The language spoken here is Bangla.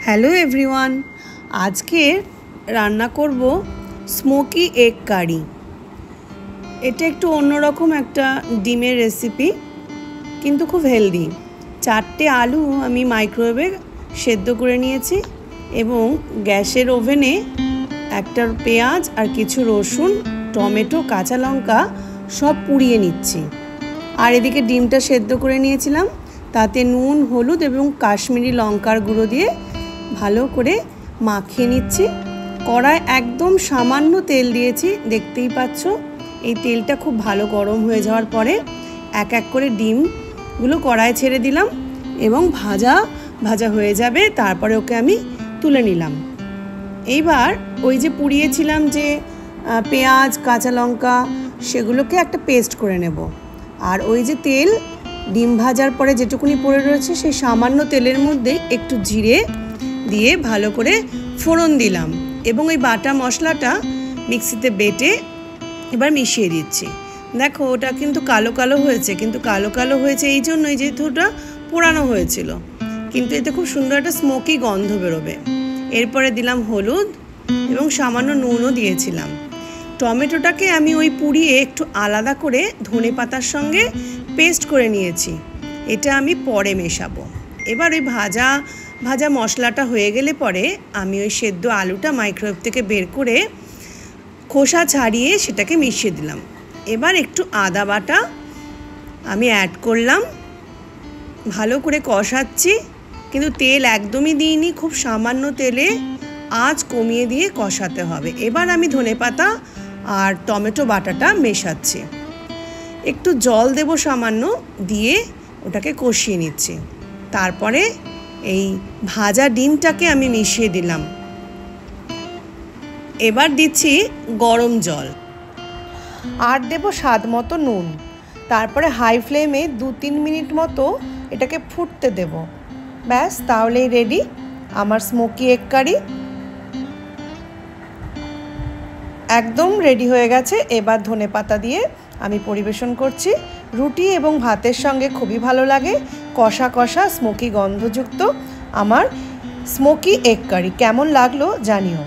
হ্যালো এভরিওয়ান, আজকে রান্না করব স্মোকি এগ কারি। এটা একটু অন্যরকম একটা ডিমের রেসিপি, কিন্তু খুব হেলদি। 4টে আলু আমি মাইক্রোওয়েভে সেদ্ধ করে নিয়েছি এবং গ্যাসের ওভেনে একটা পেঁয়াজ আর কিছু রসুন, টমেটো, কাঁচা লঙ্কা সব পুড়িয়ে নিচ্ছি। আর এদিকে ডিমটা সেদ্ধ করে নিয়েছিলাম, তাতে নুন, হলুদ এবং কাশ্মীরি লঙ্কার গুঁড়ো দিয়ে ভালো করে মাখিয়ে নিচ্ছি। কড়ায় একদম সামান্য তেল দিয়েছি, দেখতেই পাচ্ছ। এই তেলটা খুব ভালো গরম হয়ে যাওয়ার পরে এক এক করে ডিমগুলো কড়ায় ছেড়ে দিলাম এবং ভাজা ভাজা হয়ে যাবে, তারপরে ওকে আমি তুলে নিলাম। এইবার ওই যে পুড়িয়েছিলাম যে পেঁয়াজ, কাঁচা লঙ্কা, সেগুলোকে একটা পেস্ট করে নেব। আর ওই যে তেল ডিম ভাজার পরে যেটুকুনি পড়ে রয়েছে, সেই সামান্য তেলের মধ্যে একটু জিরে দিয়ে ভালো করে ফোড়ন দিলাম এবং ওই বাটা মশলাটা মিক্সিতে বেটে এবার মিশিয়ে দিচ্ছি। দেখো, ওটা কিন্তু কালো কালো হয়েছে, কিন্তু কালো কালো হয়েছে এই জন্যই যেহেতু ওটা পোড়ানো হয়েছিল, কিন্তু এতে খুব সুন্দর একটা স্মোকি গন্ধ বেরোবে। এরপরে দিলাম হলুদ এবং সামান্য নুনও দিয়েছিলাম। টমেটোটাকে আমি ওই পুড়িয়ে একটু আলাদা করে ধনেপাতার সঙ্গে পেস্ট করে নিয়েছি, এটা আমি পরে মেশাবো। এবার ওই ভাজা ভাজা মশলাটা হয়ে গেলে পরে আমি ওই সেদ্ধ আলুটা মাইক্রোওয়েভ থেকে বের করে খোসা ছাড়িয়ে সেটাকে মিশিয়ে দিলাম। এবার একটু আদা বাটা আমি অ্যাড করলাম, ভালো করে কষাচ্ছি, কিন্তু তেল একদমই দিইনি, খুব সামান্য তেলে আঁচ কমিয়ে দিয়ে কষাতে হবে। এবার আমি ধনেপাতা আর টমেটো বাটাটা মেশাচ্ছি, একটু জল দেব সামান্য, দিয়ে ওটাকে কষিয়ে নিচ্ছি। তারপরে এই ভাজা ডিমটাকে আমি মিশিয়ে দিলাম। এবার দিচ্ছি গরম জল আর দেব স্বাদ মতো নুন। তারপরে হাই ফ্লেমে 2-3 মিনিট মতো এটাকে ফুটতে দেব। ব্যাস, তাহলেই রেডি আমার স্মোকি এগ কারি। একদম রেডি হয়ে গেছে। এবার ধনেপাতা দিয়ে আমি পরিবেশন করছি। রুটি এবং ভাতের সঙ্গে খুবই ভালো লাগে। কষা কষা স্মোকি গন্ধযুক্ত আমার স্মোকি এগ কারি কেমন লাগলো জানিও।